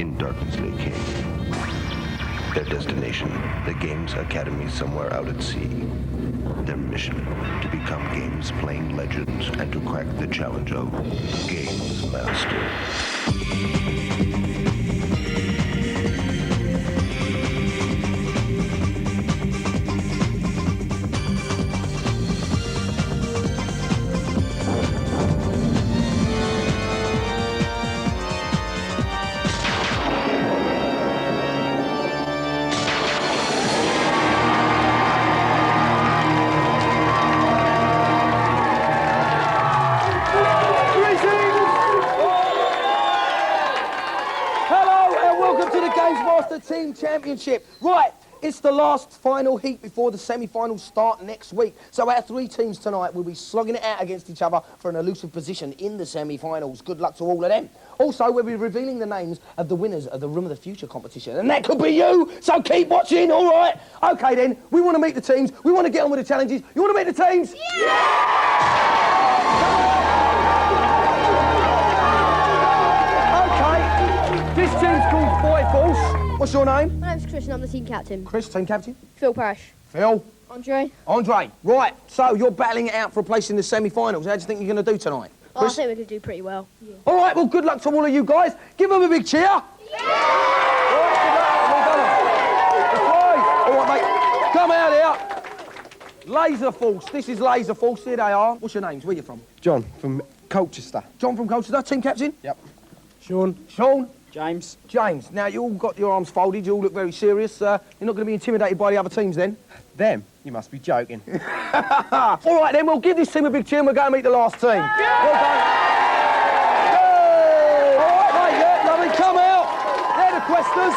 in darkness lay king. Their destination, the Games Academy somewhere out at sea. Their mission, to become games playing legends and to crack the challenge of GamesMaster. Team Championship. Right, it's the last final heat before the semi-finals start next week. So our three teams tonight will be slogging it out against each other for an elusive position in the semi-finals. Good luck to all of them. Also, we'll be revealing the names of the winners of the Room of the Future competition. And that could be you, so keep watching, all right? OK, then, we want to meet the teams. We want to get on with the challenges. You want to meet the teams? OK, this team's called Boy Force. What's your name? My name's Chris and I'm the team captain. Chris, team captain. Phil Parrish. Phil. Andre. Andre. Right, so you're battling it out for a place in the semi-finals. How do you think you're going to do tonight? Oh, I think we're going to do pretty well. Yeah. All right, well, good luck to all of you guys. Give them a big cheer. Yeah! All right, mate. Come out here. Laser Force. This is Laser Force. Here they are. What's your names? Where are you from? John from Colchester. John from Colchester. Team captain? Yep. Sean. Sean. James. James. Now, you all got your arms folded. You all look very serious. You're not going to be intimidated by the other teams, then? Them? You must be joking. All right, then, we'll give this team a big cheer and we'll go and meet the last team. Yeah! Well done. Hey! All right, mate, yeah, lovely. Come out. They're the Questers.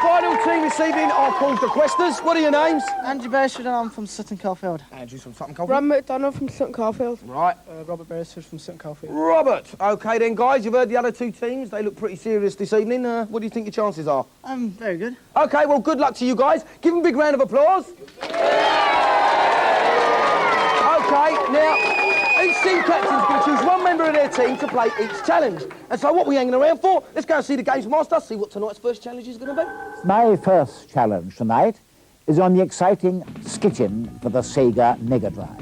Final team this evening are called the Questers. What are your names? Andrew Beresford and I'm from Sutton Coldfield. Andrew's from Sutton Coldfield. Rob McDonald from Sutton Coldfield. Right. Robert Beresford from Sutton Coldfield. Robert. OK then, guys, you've heard the other two teams. They look pretty serious this evening. What do you think your chances are? Very good. OK, well, good luck to you guys. Give them a big round of applause. OK, now, each team captain's going to choose one member of their team to play each challenge. And so what are we hanging around for? Let's go and see the GamesMaster, see what tonight's first challenge is going to be. My first challenge tonight is on the exciting Skitchin for the Sega Mega Drive.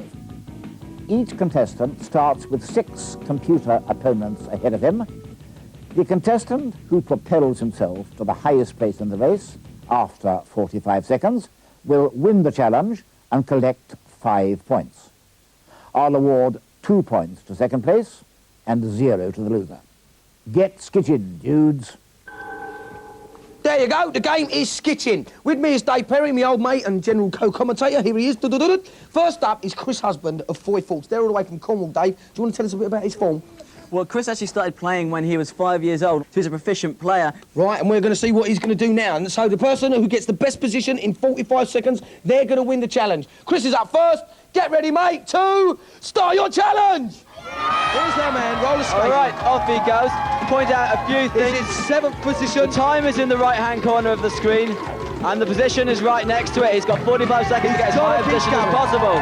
Each contestant starts with 6 computer opponents ahead of him. The contestant who propels himself to the highest place in the race after 45 seconds will win the challenge and collect 5 points. I'll award 2 points to second place and 0 to the loser. Get Skitchin, dudes. There you go, the game is Skitchin. With me is Dave Perry, my old mate and general co-commentator. Here he is. First up is Chris Husband of Foy Forks. They're all the way from Cornwall, Dave. Do you want to tell us a bit about his form? Well, Chris actually started playing when he was 5 years old. He's a proficient player. Right, and we're going to see what he's going to do now. And so the person who gets the best position in 45 seconds, they're going to win the challenge. Chris is up first. Get ready, mate. 2, start your challenge. Here's our man, roller skate. All right, off he goes. Point out a few things. This is 7th position. The time is in the right-hand corner of the screen, and the position is right next to it. He's got 45 seconds to get as high a position as possible.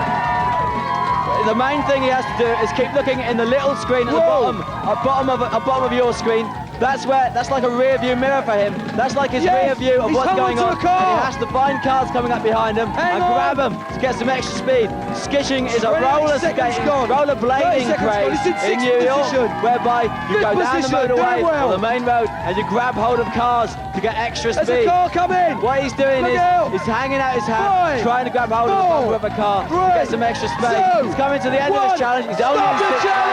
The main thing he has to do is keep looking in the little screen at the bottom of your screen. That's like a rear view mirror for him. That's like his rear view of what's going on. And he has to find cars coming up behind him and grab them to get some extra speed. Skitching is a rollerblading craze in New York, whereby you go down the motorway or the main road and you grab hold of cars to get extra speed. There's a car coming! What he's doing is he's hanging out his hand, trying to grab hold of the bumper of a car to get some extra speed. He's coming to the end of his challenge. He's only in 6th place.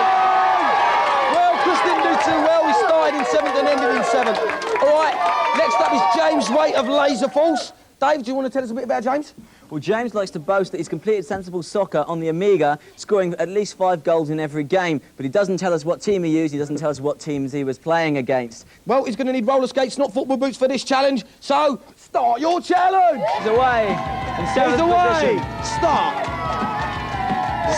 Well, Chris didn't do too well. He started in 7th and ended in 7th. All right, next up is James Waite of Laser Force. Dave, do you want to tell us a bit about James? Well, James likes to boast that he's completed sensible soccer on the Amiga, scoring at least 5 goals in every game, but he doesn't tell us what team he used, he doesn't tell us what teams he was playing against. Well, he's going to need roller skates, not football boots for this challenge, so start your challenge! He's away in 7th position. Start!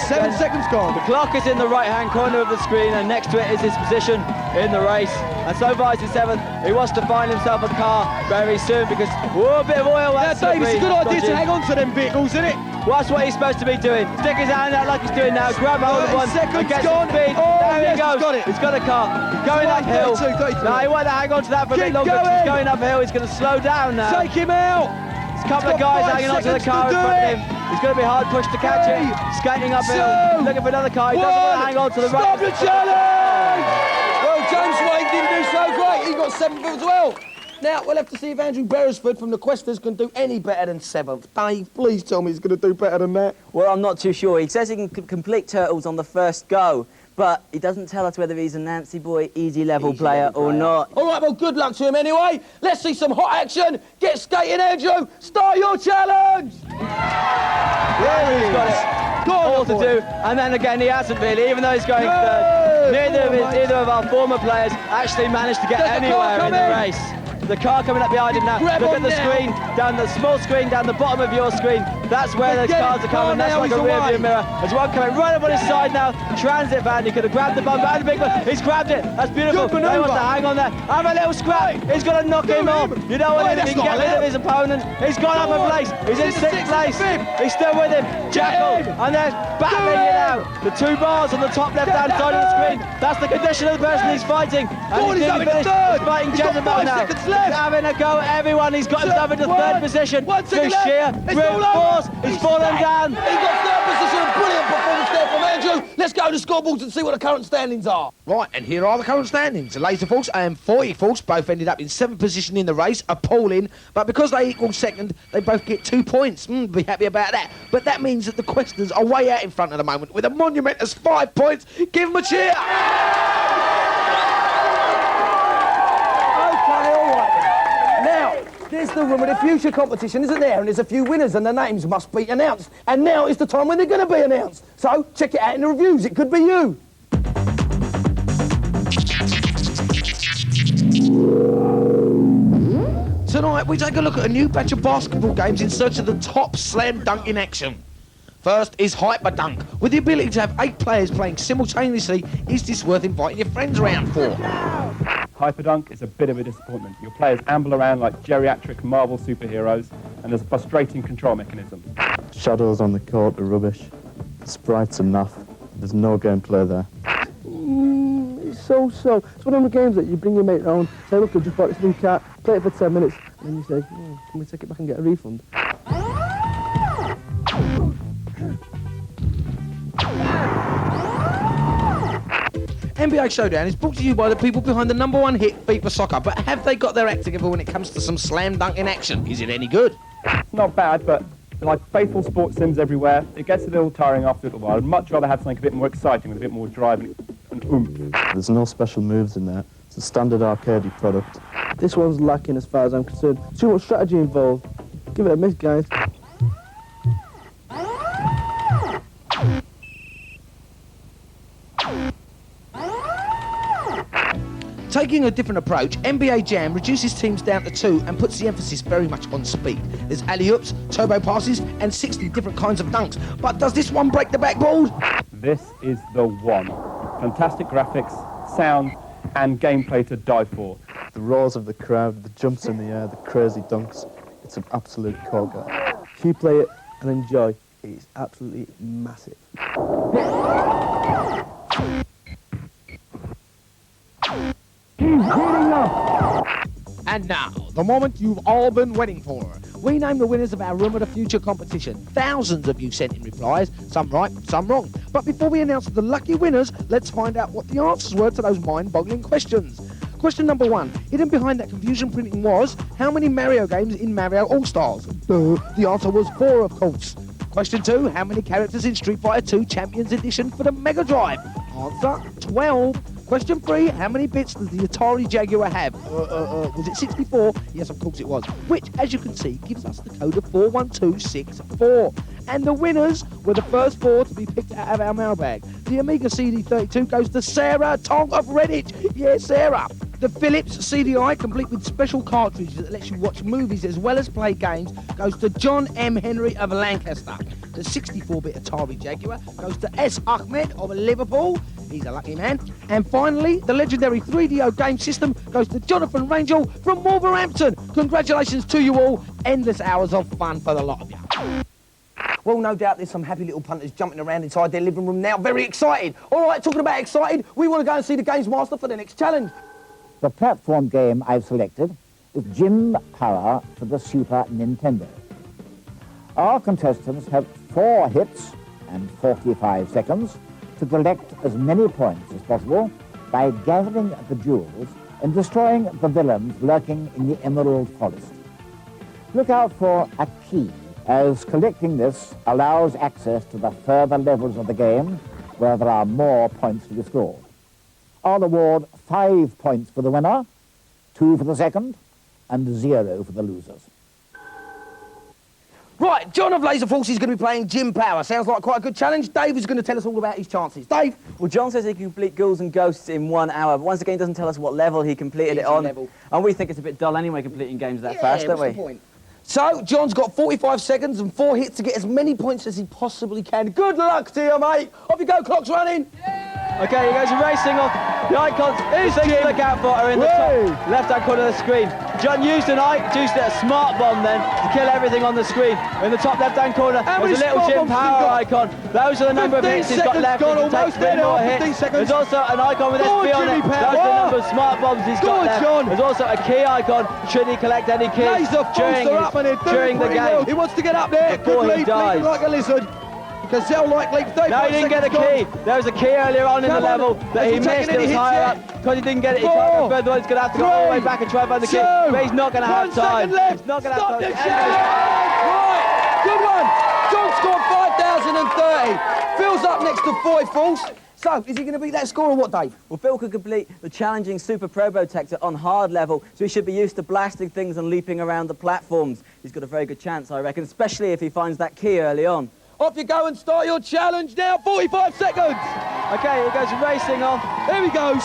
7 seconds gone. The clock is in the right-hand corner of the screen, and next to it is his position in the race. And so far he's in 7th. He wants to find himself a car very soon because, whoa, a bit of oil. Now, Dave, it's a good idea to hang on to them vehicles, isn't it? Watch what he's supposed to be doing. Stick his hand out like he's doing now. Grab hold of one. And get some speed. There he goes. He's got a car. Going uphill. Now he won't hang on to that for a bit longer because he's going uphill. He's going to slow down now. Take him out. There's a couple of guys hanging onto the car in front of him. He's going to be hard pushed to catch it. Skating uphill. Looking for another car. He doesn't want to hang on to the right. Stop the challenge! Well, James Wade didn't do so great. He got 7th as well. Now, we'll have to see if Andrew Beresford from the Questers can do any better than 7th. Dave, please tell me he's going to do better than that. Well, I'm not too sure. He says he can complete turtles on the first go, but he doesn't tell us whether he's a Nancy Boy easy level player or not. All right, well, good luck to him anyway. Let's see some hot action. Get skating, Andrew. Start your challenge. There he's got it. All to do, and then again he hasn't really, even though he's going third. Neither of our former players actually managed to get anywhere in the race. The car coming up behind him now. Look at the screen, down the small screen, down the bottom of your screen. That's where the cars are coming. That's like a rear view mirror. There's one coming right up on his side now. Transit van. He could have grabbed the bumper and the big one. He's grabbed it. That's beautiful. He wants to hang on there. Have a little scrap. He's going to knock him off. You know what? If he can get rid of his opponent. He's gone up a place. He's in 6th place. He's still with him. Jackal. And they're battling it out. The 2 bars on the top left-hand side of the screen. That's the condition of the person he's fighting. And he's nearly finished. He's fighting Jezebel now. He's having a go at everyone. He's got himself into 3rd position. Through sheer brute force. He's fallen down. He got 3rd position. A brilliant performance there from Andrew. Let's go to the scoreboards and see what the current standings are. Right, and here are the current standings. Laser Force and 40 Force both ended up in 7th position in the race. Appalling. But because they equal 2nd, they both get 2 points. Be happy about that. But that means that the Questers are way out in front at the moment with a monumentous 5 points. Give them a cheer. There's the room of the future competition, isn't there? And there's a few winners and the names must be announced. And now is the time when they're going to be announced. So check it out in the reviews. It could be you. Tonight we take a look at a new batch of basketball games in search of the top slam dunk in action. First is Hyper Dunk. With the ability to have 8 players playing simultaneously, is this worth inviting your friends around for? Hyperdunk is a bit of a disappointment. Your players amble around like geriatric Marvel superheroes, and there's a frustrating control mechanism. Shadows on the court are rubbish. The sprites are naff. There's no gameplay there. It's so. It's one of the games that you bring your mate round, say, look, I just bought this new car, play it for 10 minutes, and then you say, can we take it back and get a refund? NBA Showdown is brought to you by the people behind the #1 hit FIFA Soccer, but have they got their act together when it comes to some slam dunk in action? Is it any good? Not bad, but like faithful sports sims everywhere, it gets a little tiring after a little while. I'd much rather have something a bit more exciting with a bit more drive and oomph. There's no special moves in there. It's a standard arcadey product. This one's lacking as far as I'm concerned. Too much strategy involved. Give it a miss, guys. Taking a different approach, NBA Jam reduces teams down to 2 and puts the emphasis very much on speed. There's alley-oops, turbo passes, and 60 different kinds of dunks. But does this one break the backboard? This is the one. Fantastic graphics, sound, and gameplay to die for. The roars of the crowd, the jumps in the air, the crazy dunks. It's an absolute corker. If you play it and enjoy, it's absolutely massive. And now, the moment you've all been waiting for. We name the winners of our Room of the Future competition. Thousands of you sent in replies, some right, some wrong. But before we announce the lucky winners, let's find out what the answers were to those mind-boggling questions. Question number 1. Hidden behind that confusion printing was, how many Mario games in Mario All-Stars? Duh. The answer was 4, of course. Question 2. How many characters in Street Fighter 2 Champions Edition for the Mega Drive? Answer, 12. Question 3, how many bits does the Atari Jaguar have? Was it 64? Yes, of course it was. Which, as you can see, gives us the code of 41264. And the winners were the first 4 to be picked out of our mailbag. The Amiga CD32 goes to Sarah Tong of Redditch. Yeah, Sarah. The Philips CDI, complete with special cartridges that lets you watch movies as well as play games, goes to John M. Henry of Lancaster. The 64-bit Atari Jaguar goes to S. Ahmed of Liverpool. He's a lucky man. And finally, the legendary 3DO game system goes to Jonathan Rangel from Wolverhampton. Congratulations to you all. Endless hours of fun for the lot of you. Well, no doubt there's some happy little punters jumping around inside their living room now, very excited. All right, talking about excited, we want to go and see the GamesMaster for the next challenge. The platform game I've selected is Jim Power for the Super Nintendo. Our contestants have 4 hits and 45 seconds to collect as many points as possible by gathering the jewels and destroying the villains lurking in the Emerald Forest. Look out for a key, as collecting this allows access to the further levels of the game where there are more points to be scored. I'll award 5 points for the winner, 2 for the second, and 0 for the losers. Right, John of Laser Force is going to be playing Jim Power. Sounds like quite a good challenge. Dave is going to tell us all about his chances. Dave? Well, John says he can complete Ghouls and Ghosts in 1 hour, but once again he doesn't tell us what level he completed it on. Level. And we think it's a bit dull anyway, completing games that fast, don't we? What's the point? So, John's got 45 seconds and 4 hits to get as many points as he possibly can. Good luck to you, mate. Off you go, clock's running. Okay, he goes racing off. The icons, the things to look out for are in the top left-hand corner of the screen. John used a smart bomb then to kill everything on the screen. In the top left-hand corner, there's a little Jim Power icon. Those are the number of hits he's got left. He can take 3 more hits. There's also an icon with SP on it. Those are the number of smart bombs he's got left. There's also a key icon, should he collect any keys during the game. He wants to get up there. Before he dies. Like a lizard. Gazelle like leap. No, he didn't get a key. There was a key earlier on in the level that he missed. It was higher up. Because he didn't get it, he can't go further on. He's going to have to go all the way back and try and find the key. But he's not going to have time. He's not going to have time. Right, good one. John scored 5,030. Phil's up next to Foy Falls. So, is he going to beat that score or what, Dave? Well, Phil could complete the challenging Super Probotector on hard level, so he should be used to blasting things and leaping around the platforms. He's got a very good chance, I reckon, especially if he finds that key early on. Off you go and start your challenge now. 45 seconds. Okay, he goes racing off. There he goes.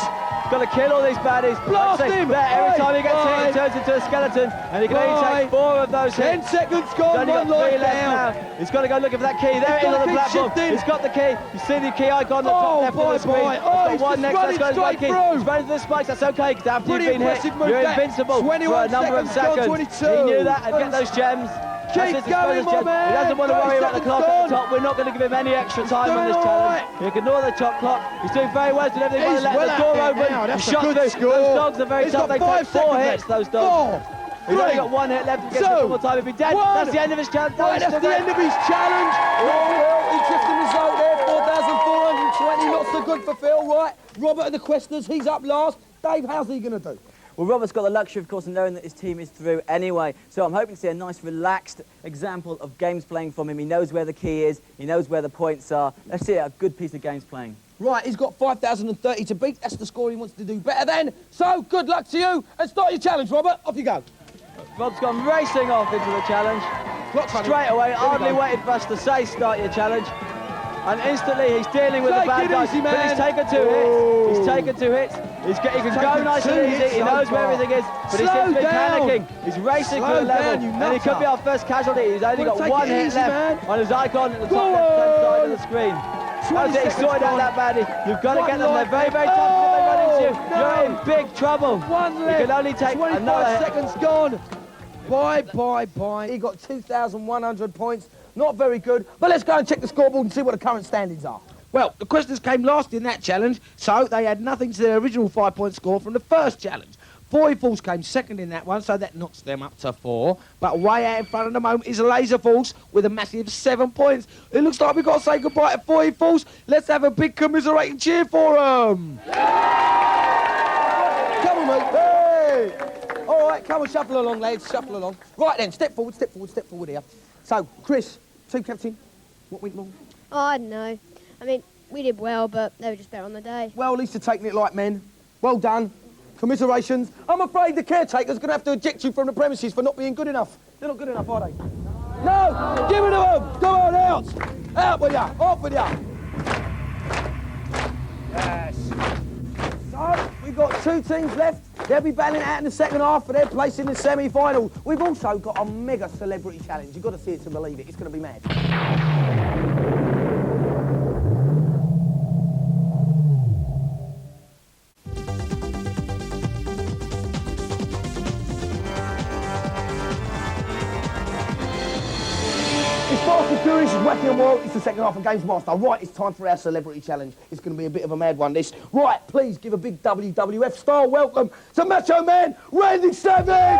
Got to kill all these baddies. Blast him. Every time he gets hit, he turns into a skeleton. And he can only take 4 of those 10 hits. seconds gone, He's only one got 3 life left down. now. He's got to go looking for that key. There it is on the platform. He's got the key. You see the key icon on the top left of the screen. He's one just next. running Let's go. straight Key. through. He's running to the spikes. That's okay, because after Pretty you've been hit, impressive move, you're that. invincible for 21 a number of seconds, seconds. gone 22. He knew that and get those gems. Keep going, my man. He doesn't want to worry about the clock at the top. We're not going to give him any extra time on this challenge. right. He can ignore the top clock. He's doing very well. He's doing everything He's but let well the out door there open. now. That's He a shot good through. score. Those dogs are very He's tough. got They take 5 4 seconds hits, left. those dogs. 4, He's only 3, got 1 hit left. He gets 2, it one more time. He'd be dead. 1. That's the end of his challenge. Right, that's the end of his challenge. Oh, interesting result there. 4,420. Not so good for Phil, right? Robert and the Questers, he's up last. Dave, how's he going to do? Well, Robert's got the luxury, of course, of knowing that his team is through anyway. So I'm hoping to see a nice, relaxed example of games playing from him. He knows where the key is. He knows where the points are. Let's see a good piece of games playing. Right, he's got 5,030 to beat. That's the score he wants to do better than. So, good luck to you. And start your challenge, Robert. Off you go. Rob's gone racing off into the challenge. Straight away, hardly waited for us to say start your challenge. And instantly he's dealing with the bad guy. Easy, but he's taken 2 hits. He's taken 2 hits. He can go nice and easy. He knows where everything is. But he seems to be panicking. He's racing for the level. And he could be our first casualty. He's only got 1 hit left on his icon at the top left-hand side of the screen. That's it, he's sorted out that baddie. You've got to get them. They're very, very tough if they run into you. You're in big trouble. 1 left. You can only take 25 another hit. seconds gone. Bye. He got 2,100 points. Not very good. But let's go and check the scoreboard and see what the current standings are. Well, the Questers came last in that challenge, so they had nothing to their original 5-point score from the first challenge. Foy Falls came second in that one, so that knocks them up to 4. But way out in front at the moment is Laser Falls with a massive 7 points. It looks like we've got to say goodbye to Foy Falls. Let's have a big commiserating cheer for them. Come on, mate. Hey! All right, come on, shuffle along, lads, shuffle along. Right then, step forward here. So, Chris, team captain, what went wrong? Oh, I don't know. I mean, we did well, but they were just better on the day. Well, at least they're taking it like men. Well done. Commiserations. I'm afraid the caretaker's going to have to eject you from the premises for not being good enough. They're not good enough, are they? No! Give it to them! Come on, out! Out with ya! Off with ya! Yes. So, we've got 2 teams left. They'll be battling out in the second half for their place in the semi-final. We've also got a mega celebrity challenge. You've got to see it to believe it. It's going to be mad. Fast and Furious is Wacky and Wild, it's the second half of GamesMaster. Right, it's time for our celebrity challenge. It's going to be a bit of a mad one, this. Right, please give a big WWF style welcome to Macho Man, Randy Savage!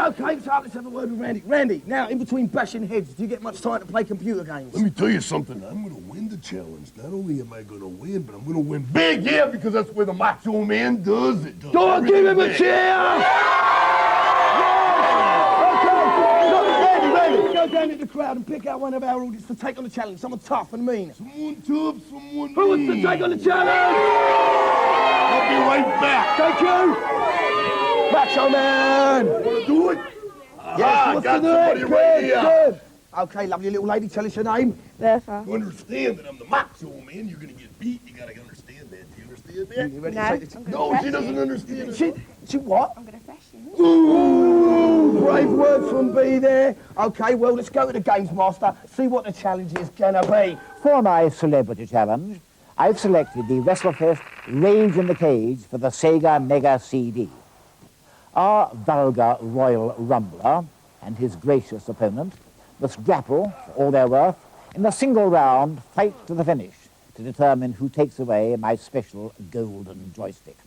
Okay, so let's have a word with Randy. Randy, now, in between bashing heads, do you get much time to play computer games? Let me tell you something. I'm going to win the challenge. Not only am I going to win, but I'm going to win big, yeah, because that's where the Macho Man does it. Go on, give him a cheer! Okay, Randy, go down in the crowd and pick out one of our audience to take on the challenge. Someone tough and mean. Someone tough, someone Who wants to take on the challenge? I'll be right back. Thank you. Macho Man! Want to do it? Yes, got somebody right here. Good. Okay, lovely little lady, tell us your name. Bertha. You understand that I'm the Macho Man. You're going to get beat. You got to understand that. Do you understand that? You ready No. to take the No, she doesn't understand it. She what? I'm going to thrash you. Ooh, brave words from B there. Okay, well, let's go to the GamesMaster, see what the challenge is going to be. For my celebrity challenge, I've selected the WrestleFest Rage in the Cage for the Sega Mega CD. Our vulgar Royal Rumbler and his gracious opponent must grapple, for all their worth, in a single round fight to the finish to determine who takes away my special golden joystick.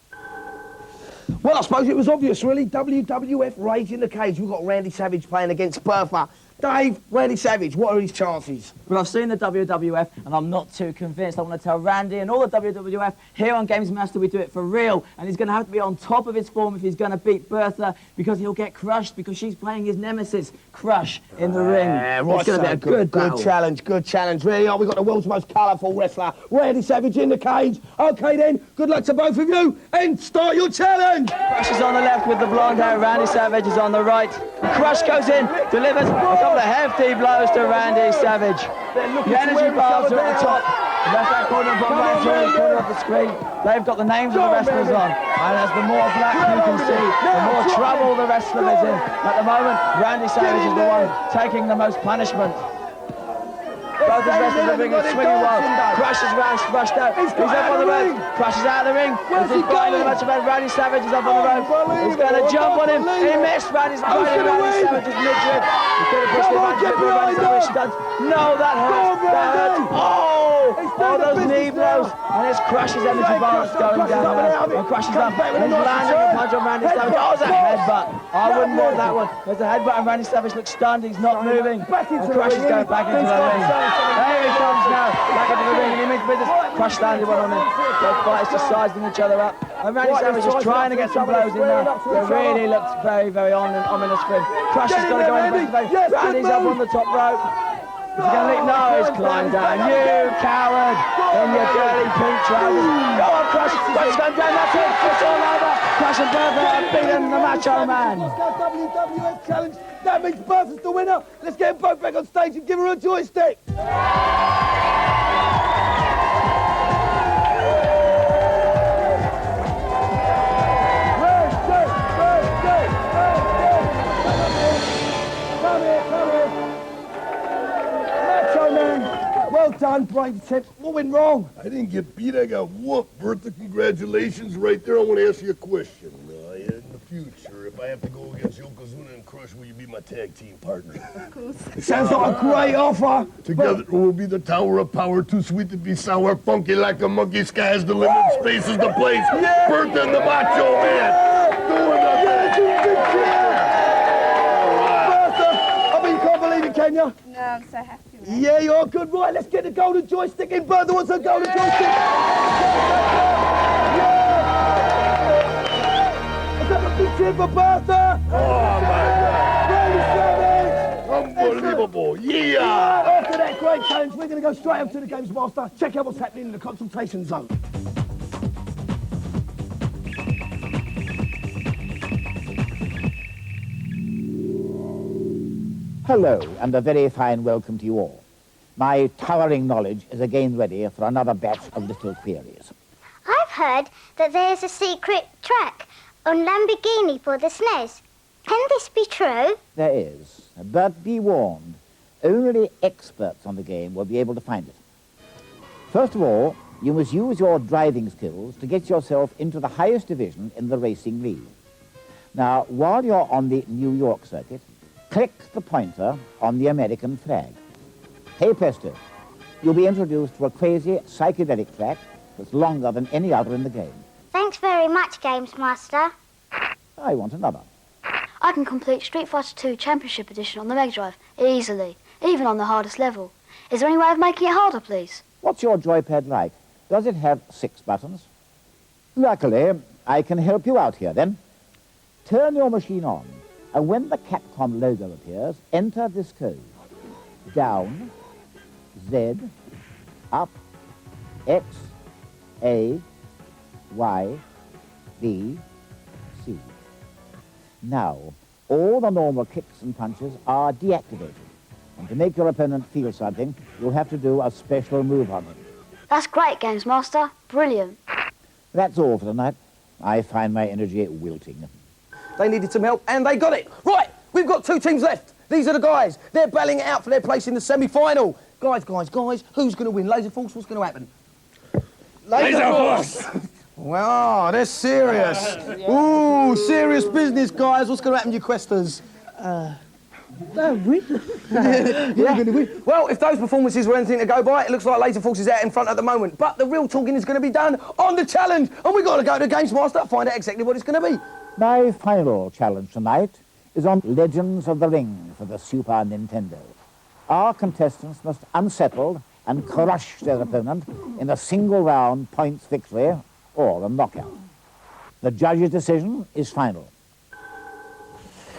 Well, I suppose it was obvious, really. WWF Rage in the Cage. We've got Randy Savage playing against Bertha. Dave, Randy Savage, what are his chances? Well, I've seen the WWF, and I'm not too convinced. I want to tell Randy and all the WWF, here on GamesMaster, we do it for real. And he's going to have to be on top of his form if he's going to beat Bertha, because he'll get crushed, because she's playing his nemesis, Crush, in the ring. Right, it's going to be a good battle. Good challenge. Really are. We've got the world's most colourful wrestler, Randy Savage in the cage. OK, then, good luck to both of you, and start your challenge. Crush is on the left with the blonde hair. Randy Savage is on the right. Crush goes in, delivers a couple of hefty blows to Randy Savage. The energy bars are at the top. Left-hand corner of the corner of the screen. They've got the names of the wrestlers on. And as the more black you can see, the more trouble the wrestler is in. At the moment, Randy Savage is the one taking the most punishment. Both his wrestlers are being swinging well. Crush is rushed out. He's up on the rope. Crush is out of the ring. He's flying with the match about Randy Savage is up on the rope. He's going to jump on him. He missed. Randy Savage's midriff. He's going to push the advantage of Randy Savage stunts. No, that hurts. That hurts. Oh, those knee blows. And it's Crush's energy bar that's going down now. And Crush is up. And he's landing a punch on Randy Savage. Oh, it's a headbutt. I wouldn't want that one. There's a headbutt and Randy Savage looks stunned. He's not moving. And Crush is going back into the ring. There he comes now, back into the ring, and he means business. Crush landed one on him. Both fighters just sizing each other up. And Randy Savage is trying to get some blows in there. It really looks very, very ominous for him. Crush has got to go in the face. Randy's up on the top rope. Is he going to leap? No, he's climbed down. You coward in your dirty pink trousers. Go on, Crush. Crush going down. That's it. It's all over. Crush and Bertha have beaten the Macho Man. WWF challenge. That means Bertha's the winner. Let's get them both back on stage and give her a joystick. Macho Man, well done, brave attempt. What went wrong? I didn't get beat. I got whooped. Bertha, congratulations. Right there, I want to ask you a question. In the future, if I have to go against Yokozuna and Crush, will you be my tag team partner? Of course. It sounds like a great offer. Together we'll be the Tower of Power, too sweet to be sour, funky like a monkey, sky's the limit, space is the place. Yeah. Bertha and the Macho Man doing the Bertha, I mean, you can't believe it, can you? No, I'm so happy. Yeah, you're good. Right, let's get the golden joystick in. Bertha wants a golden joystick. Big cheer for Bertha! Oh, my God. Randy Savage! Unbelievable. Yeah! After that great challenge, we're going to go straight up to the GamesMaster, check out what's happening in the consultation zone. Hello, and a very fine welcome to you all. My towering knowledge is again ready for another batch of little queries. I've heard that there's a secret track on Lamborghini for the SNES. Can this be true? There is, but be warned, only experts on the game will be able to find it. First of all, you must use your driving skills to get yourself into the highest division in the racing league. Now, while you're on the New York circuit, click the pointer on the American flag. Hey presto, you'll be introduced to a crazy psychedelic track that's longer than any other in the game. Thanks very much, GamesMaster. I want another. I can complete Street Fighter II Championship Edition on the Mega Drive easily, even on the hardest level. Is there any way of making it harder, please? What's your joypad like? Does it have 6 buttons? Luckily, I can help you out here then. Turn your machine on, and when the Capcom logo appears, enter this code. Down, Z, up, X, A, Y, B, C. Now, all the normal kicks and punches are deactivated. And to make your opponent feel something, you'll have to do a special move on him. That's great, Gamesmaster. Brilliant. That's all for tonight. I find my energy wilting. They needed some help, and they got it. Right, we've got 2 teams left. These are the guys. They're battling it out for their place in the semi-final. Guys, who's going to win? Laser Force, what's going to happen? Laser Force! Well, they're serious. Ooh, serious business, guys. What's going to happen to your questers? They'll win. You're going to win. Well, if those performances were anything to go by, it looks like Laser Force is out in front at the moment. But the real talking is going to be done on the challenge. And we've got to go to GamesMaster and find out exactly what it's going to be. My final challenge tonight is on Legends of the Ring for the Super Nintendo. Our contestants must unsettle and crush their opponent in a single-round points victory or a knockout. The judge's decision is final.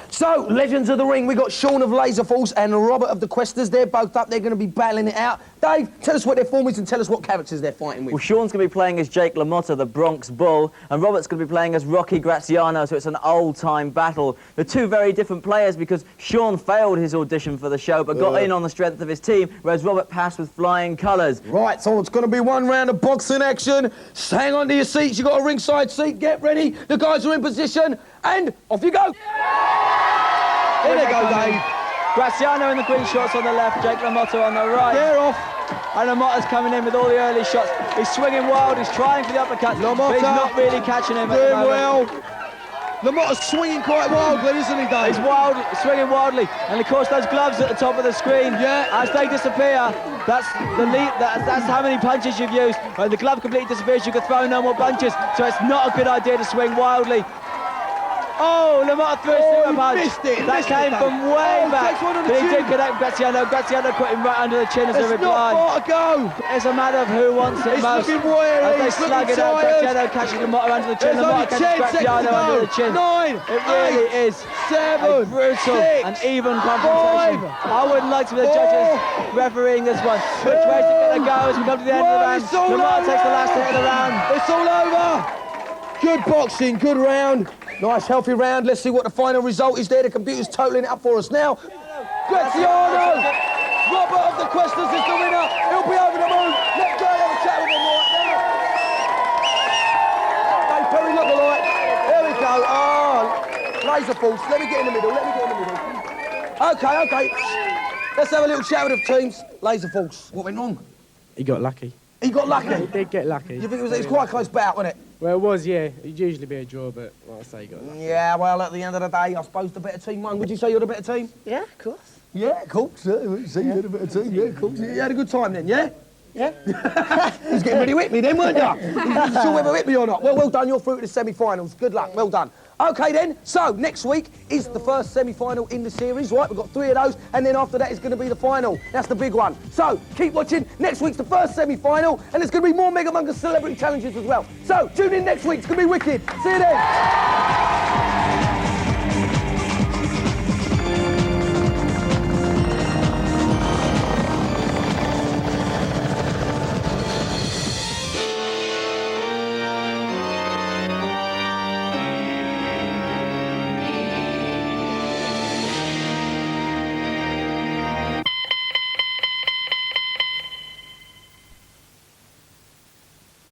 So, Legends of the Ring, we've got Sean of Laser Force and Robert of the Questers. They're both up. They're going to be battling it out. Dave, tell us what their form is and tell us what characters they're fighting with. Well, Sean's going to be playing as Jake LaMotta, the Bronx Bull, and Robert's going to be playing as Rocky Graziano, so it's an old-time battle. They're 2 very different players because Sean failed his audition for the show but got in on the strength of his team, whereas Robert passed with flying colours. Right, so it's going to be 1 round of boxing action. Hang on to your seats. You've got a ringside seat. Get ready. The guys are in position. And off you go. Here they go, Dave. Graziano in the green shorts on the left, Jake LaMotta on the right. They're off. And LaMotta's coming in with all the early shots. He's swinging wild, he's trying for the uppercut, but he's not really catching him at the moment. Well. LaMotta's swinging quite wildly, isn't he, Dave? He's swinging wildly. And of course, those gloves at the top of the screen, as they disappear, that's how many punches you've used. When the glove completely disappears, you can throw no more punches. So it's not a good idea to swing wildly. Oh, LaMotta threw a super punch. That came from way back. But he did connect Graziano. Graziano put him right under the chin as a reply. It's not far to go. It's a matter of who wants it most. Looking wiry. As they slug it out, Graziano catches LaMotta under the chin. LaMotta catches Graziano under the chin. 9, it really is 7, a brutal 6, and even confrontation. I wouldn't like to be the judges refereeing this one. Which way is it going to go as we come to the end of the round? LaMotta takes the last hit of the round. It's all over. Good boxing, good round. Nice, healthy round. Let's see what the final result is there. The computer's totalling it up for us now. Graziano! Robert of the Questers is the winner. He'll be over the moon. Let's go and have a chat with him right now. Dave Perry look-alike. There we go. Oh, Laser Force. Let me get in the middle. Okay. Let's have a little chat with the teams. Laser Force. What went wrong? He got lucky. He got lucky? He did get lucky. You think it was quite a close bout, wasn't it? Well, it was, yeah. It'd usually be a draw, but well, I say he got lucky. Yeah, well, at the end of the day, I suppose the better team won. Would you say you're the better team? Yeah, of course. Yeah, of course. You say you're the better team. Yeah, of course. You had a good time then, yeah? Yeah. You was getting ready to whip me then, weren't you? You wasn't sure whether whip me or not. Well done. You're through to the semi-finals. Good luck. Well done. OK, then. So, next week is the first semi-final in the series, right? We've got 3 of those, and then after that is going to be the final. That's the big one. So, keep watching. Next week's the first semi-final, and there's going to be more Mega Mungus celebrity challenges as well. So, tune in next week. It's going to be wicked. See you then.